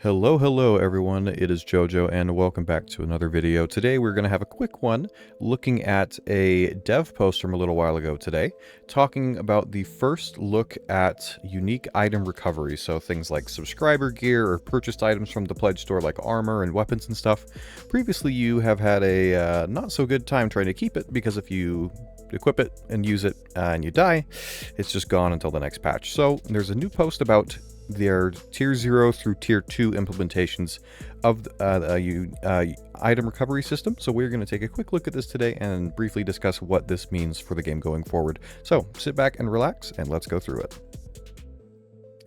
Hello everyone, it is Jojo and welcome back to another video. Today we're going to have a quick one looking at a dev post from a little while ago today, talking about the first look at unique item recovery. So things like subscriber gear or purchased items from the pledge store like armor and weapons and stuff. Previously you have had a not so good time trying to keep it because if you equip it and use it and you die, it's just gone until the next patch. So there's a new post about their tier 0 through tier 2 implementations of the item recovery system. So we're going to take a quick look at this today and briefly discuss what this means for the game going forward. So sit back and relax and let's go through it.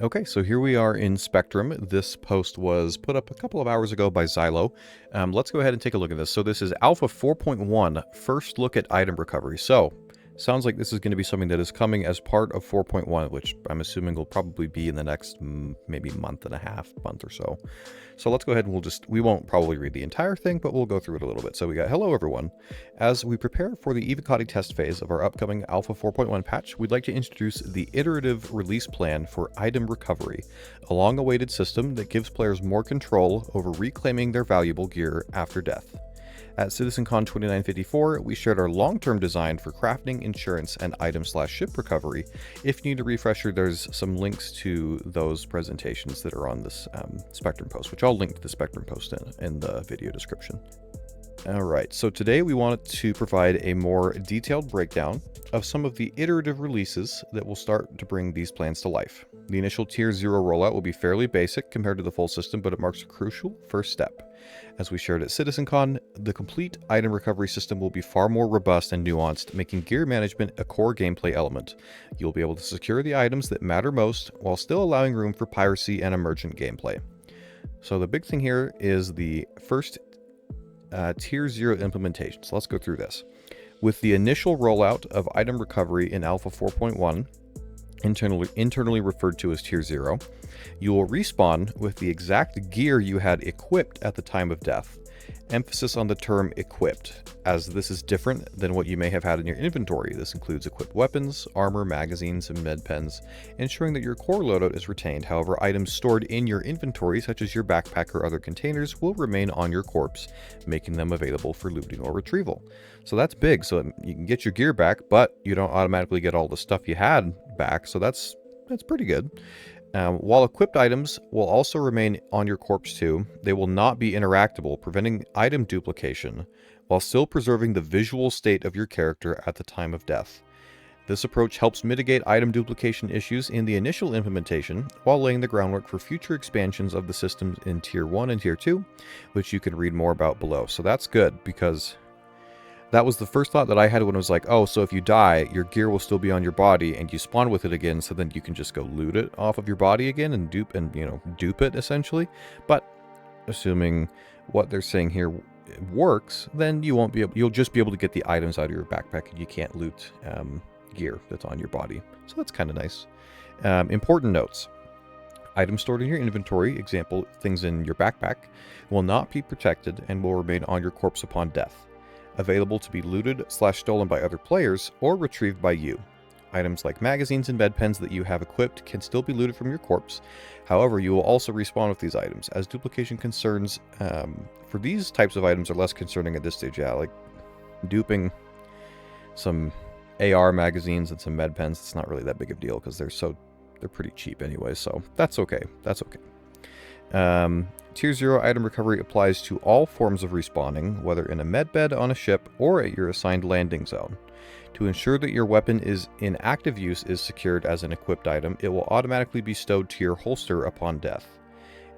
Okay, so here we are in Spectrum. This post was put up a couple of hours ago by Xylo. Let's go ahead and take a look at this. So this is Alpha 4.1, first look at item recovery. So sounds like this is going to be something that is coming as part of 4.1, which I'm assuming will probably be in the next maybe month or so. So let's go ahead and we won't probably read the entire thing, but we'll go through it a little bit. So we got, hello everyone. As we prepare for the Evocati test phase of our upcoming Alpha 4.1 patch, we'd like to introduce the iterative release plan for item recovery, a long-awaited system that gives players more control over reclaiming their valuable gear after death. At CitizenCon 2954, we shared our long-term design for crafting, insurance, and item/ship recovery. If you need a refresher, there's some links to those presentations that are on this Spectrum post, which I'll link to the Spectrum post in the video description. Alright, so today we wanted to provide a more detailed breakdown of some of the iterative releases that will start to bring these plans to life. The initial Tier 0 rollout will be fairly basic compared to the full system, but it marks a crucial first step. As we shared at CitizenCon, the complete item recovery system will be far more robust and nuanced, making gear management a core gameplay element. You'll be able to secure the items that matter most, while still allowing room for piracy and emergent gameplay. So the big thing here is the first Tier 0 implementation. So let's go through this. With the initial rollout of item recovery in Alpha 4.1, internally referred to as Tier 0, you will respawn with the exact gear you had equipped at the time of death. Emphasis on the term equipped, as this is different than what you may have had in your inventory. This includes equipped weapons, armor, magazines, and med pens, ensuring that your core loadout is retained. However, items stored in your inventory, such as your backpack or other containers, will remain on your corpse, making them available for looting or retrieval. So that's big, so you can get your gear back, but you don't automatically get all the stuff you had back, so that's pretty good. While equipped items will also remain on your corpse too, they will not be interactable, preventing item duplication, while still preserving the visual state of your character at the time of death. This approach helps mitigate item duplication issues in the initial implementation, while laying the groundwork for future expansions of the system in Tier 1 and Tier 2, which you can read more about below. So that's good, because that was the first thought that I had when I was like, oh, so if you die, your gear will still be on your body and you spawn with it again, so then you can just go loot it off of your body again and dupe it essentially. But assuming what they're saying here works, then you'll just be able to get the items out of your backpack and you can't loot gear that's on your body. So that's kind of nice. Important notes. Items stored in your inventory, example, things in your backpack, will not be protected and will remain on your corpse upon death. Available to be looted/stolen by other players or retrieved by you. Items like magazines and med pens that you have equipped can still be looted from your corpse. However, you will also respawn with these items, as duplication concerns for these types of items are less concerning at this stage. Yeah, like duping some AR magazines and some med pens, it's not really that big of a deal because they're pretty cheap anyway, so that's okay. That's okay. Tier 0 item recovery applies to all forms of respawning, whether in a medbed, on a ship, or at your assigned landing zone. To ensure that your weapon in active use is secured as an equipped item, it will automatically be stowed to your holster upon death.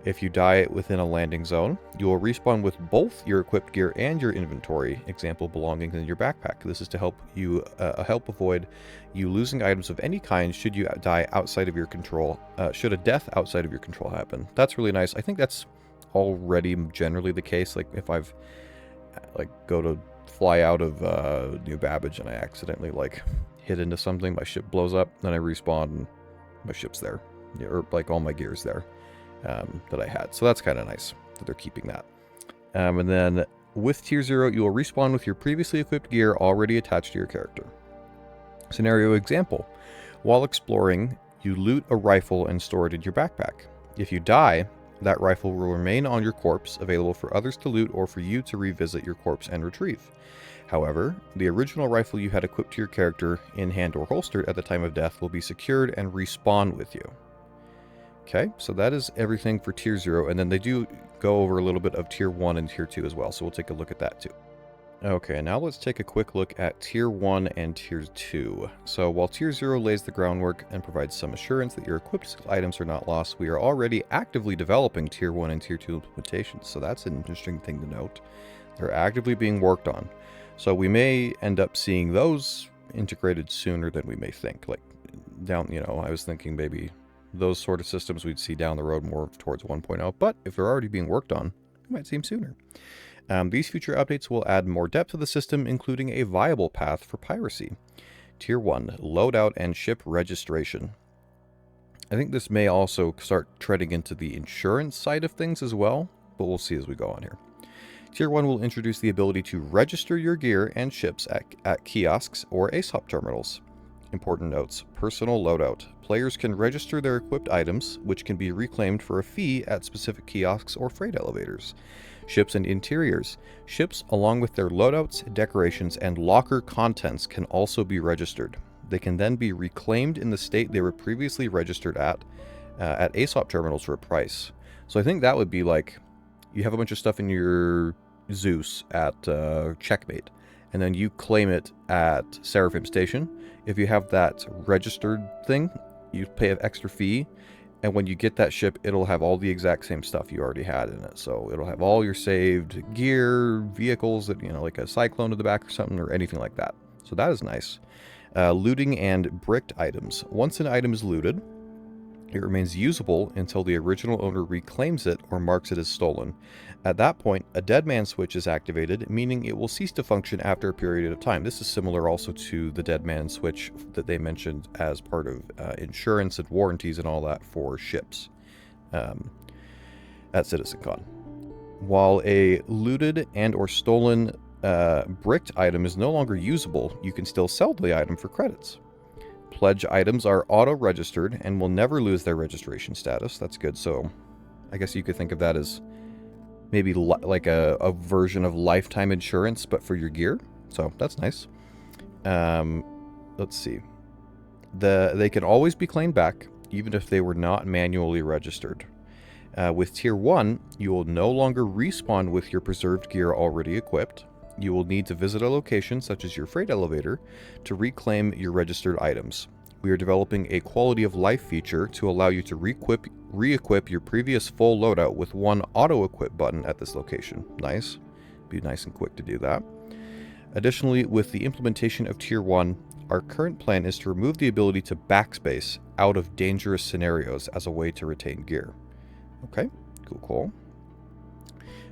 If you die within a landing zone, you will respawn with both your equipped gear and your inventory, example belongings in your backpack. This is to help avoid you losing items of any kind should you die outside of your control, should a death outside of your control happen. That's really nice. I think that's already generally the case. Like if I've go to fly out of New Babbage and I accidentally hit into something, my ship blows up, then I respawn and my ship's there, or all my gear's there. That I had. So that's kind of nice that they're keeping that. And then with Tier 0, you will respawn with your previously equipped gear already attached to your character. Scenario example. While exploring, you loot a rifle and store it in your backpack. If you die, That rifle will remain on your corpse, available for others to loot or for you to revisit your corpse and retrieve. However, the original rifle you had equipped to your character in hand or holstered at the time of death will be secured and respawn with you. Okay, so that is everything for Tier 0, and then they do go over a little bit of Tier 1 and Tier 2 as well, so we'll take a look at that too. Okay, now let's take a quick look at Tier 1 and Tier 2. So while Tier 0 lays the groundwork and provides some assurance that your equipped items are not lost, we are already actively developing Tier 1 and Tier 2 implementations, so that's an interesting thing to note. They're actively being worked on. So we may end up seeing those integrated sooner than we may think. Like down, I was thinking maybe those sort of systems we'd see down the road more towards 1.0, but if they're already being worked on, we might see them sooner. These future updates will add more depth to the system, including a viable path for piracy. Tier 1, loadout and ship registration. I think this may also start treading into the insurance side of things as well, but we'll see as we go on here. Tier 1 will introduce the ability to register your gear and ships at kiosks or ASOP terminals. Important notes. Personal loadout. Players can register their equipped items, which can be reclaimed for a fee at specific kiosks or freight elevators. Ships and interiors. Ships, along with their loadouts, decorations, and locker contents, can also be registered. They can then be reclaimed in the state they were previously registered at ASOP terminals for a price. So I think that would be like, you have a bunch of stuff in your Zeus at Checkmate, and then you claim it at Seraphim Station. If you have that registered thing, you pay an extra fee, and when you get that ship, it'll have all the exact same stuff you already had in it. So it'll have all your saved gear, vehicles that, like a Cyclone to the back or something, or anything like that. So that is nice. Looting and bricked items. Once an item is looted, it remains usable until the original owner reclaims it or marks it as stolen. At that point, a dead man switch is activated, meaning it will cease to function after a period of time. This is similar also to the dead man switch that they mentioned as part of insurance and warranties and all that for ships at CitizenCon. While a looted and or stolen bricked item is no longer usable, you can still sell the item for credits. Pledge items are auto-registered and will never lose their registration status. That's good. So I guess you could think of that as maybe like a version of lifetime insurance, but for your gear. So that's nice. Let's see. They can always be claimed back, even if they were not manually registered. With Tier 1, you will no longer respawn with your preserved gear already equipped. You will need to visit a location, such as your freight elevator, to reclaim your registered items. We are developing a quality of life feature to allow you to re-equip your previous full loadout with one auto-equip button at this location. Nice. Be nice and quick to do that. Additionally, with the implementation of Tier 1, our current plan is to remove the ability to backspace out of dangerous scenarios as a way to retain gear. Okay, cool.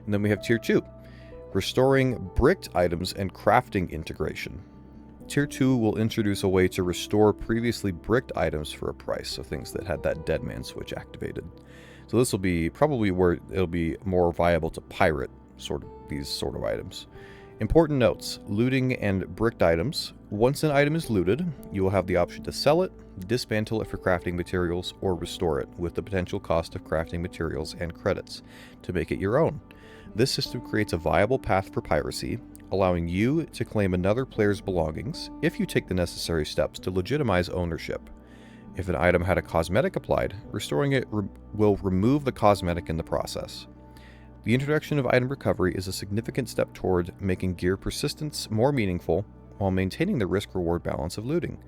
And then we have Tier 2. Restoring bricked items and crafting integration. Tier 2 will introduce a way to restore previously bricked items for a price, so things that had that dead man switch activated. So this will be probably where it'll be more viable to pirate these sort of items. Important notes: looting and bricked items. Once an item is looted, you will have the option to sell it, dismantle it for crafting materials, or restore it, with the potential cost of crafting materials and credits to make it your own. This system creates a viable path for piracy, allowing you to claim another player's belongings if you take the necessary steps to legitimize ownership. If an item had a cosmetic applied, restoring it will remove the cosmetic in the process. The introduction of item recovery is a significant step toward making gear persistence more meaningful while maintaining the risk-reward balance of looting.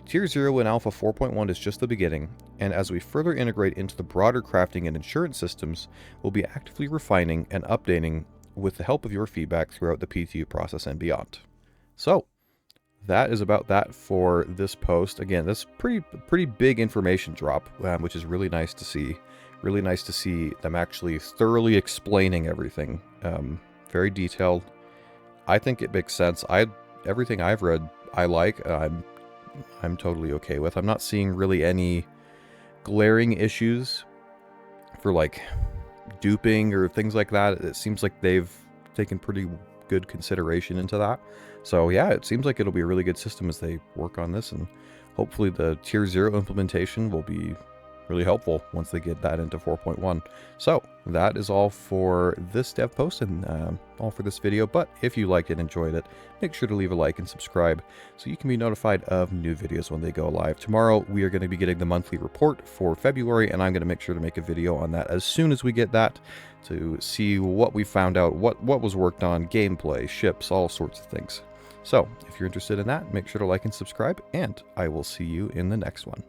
Tier 0 in Alpha 4.1 is just the beginning, and as we further integrate into the broader crafting and insurance systems, we'll be actively refining and updating with the help of your feedback throughout the PTU process and beyond. So, that is about that for this post. Again, this pretty big information drop, which is really nice to see. Really nice to see them actually thoroughly explaining everything. Very detailed. I think it makes sense. Everything I've read, I like. I'm totally okay with. I'm not seeing really any glaring issues for like duping or things like that. It seems like they've taken pretty good consideration into that. So yeah, it seems like it'll be a really good system as they work on this, and hopefully the Tier 0 implementation will be really helpful once they get that into 4.1. So that is all for this dev post and all for this video. But if you liked it, enjoyed it, make sure to leave a like and subscribe so you can be notified of new videos when they go live. Tomorrow we are going to be getting the monthly report for February, and I'm going to make sure to make a video on that as soon as we get that, to see what we found out, what was worked on, gameplay, ships, all sorts of things. So if you're interested in that, make sure to like and subscribe, and I will see you in the next one.